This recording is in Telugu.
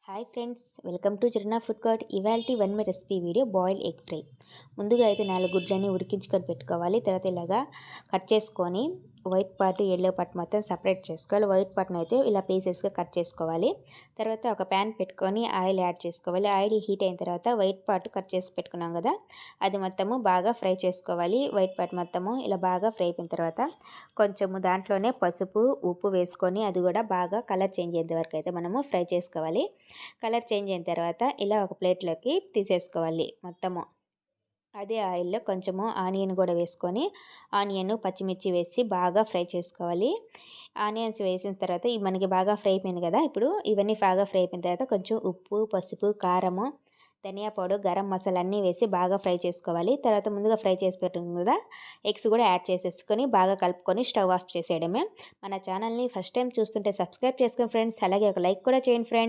Hi friends, welcome to Jharna food court. ఇవాల్టి వన్ మీ recipe video boil egg fry. ముందుగా అయితే 4 గుడ్లని ఉడికించుకొని పెట్టుకోవాలి. తర్వాత ఇలాగా కట్ చేసుకొని వైట్ పార్ట్ ఎల్లో పార్ట్ మొత్తం సపరేట్ చేసుకోవాలి. వైట్ పార్ట్ని అయితే ఇలా పీసెస్గా కట్ చేసుకోవాలి. తర్వాత ఒక ప్యాన్ పెట్టుకొని ఆయిల్ యాడ్ చేసుకోవాలి. ఆయిల్ హీట్ అయిన తర్వాత వైట్ పార్ట్ కట్ చేసి పెట్టుకున్నాం కదా, అది మొత్తము బాగా ఫ్రై చేసుకోవాలి. వైట్ పార్ట్ మొత్తము ఇలా బాగా ఫ్రై అయిపోయిన తర్వాత కొంచెము దాంట్లోనే పసుపు ఉప్పు వేసుకొని అది కూడా బాగా కలర్ చేంజ్ అయ్యేంత వరకు అయితే మనము ఫ్రై చేసుకోవాలి. కలర్ చేంజ్ అయిన తర్వాత ఇలా ఒక ప్లేట్లోకి తీసేసుకోవాలి. మొత్తము అదే ఆయిల్లో కొంచెము ఆనియన్ కూడా వేసుకొని ఆనియన్ పచ్చిమిర్చి వేసి బాగా ఫ్రై చేసుకోవాలి. ఆనియన్స్ వేసిన తర్వాత మనకి బాగా ఫ్రై అయిపోయింది కదా, ఇప్పుడు ఇవన్నీ బాగా ఫ్రై అయిపోయిన తర్వాత కొంచెం ఉప్పు పసుపు కారము ధనియా పౌడర్ గరం మసాలా అన్నీ వేసి బాగా ఫ్రై చేసుకోవాలి. తర్వాత ముందుగా ఫ్రై చేసి పెట్టుకున్నాం కదా, ఎగ్స్ కూడా యాడ్ చేసేసుకొని బాగా కలుపుకొని స్టవ్ ఆఫ్ చేసేయడమే. మన ఛానల్ని ఫస్ట్ టైం చూస్తుంటే సబ్స్క్రైబ్ చేసుకోండి ఫ్రెండ్స్, అలాగే ఒక లైక్ కూడా చేయండి ఫ్రెండ్స్.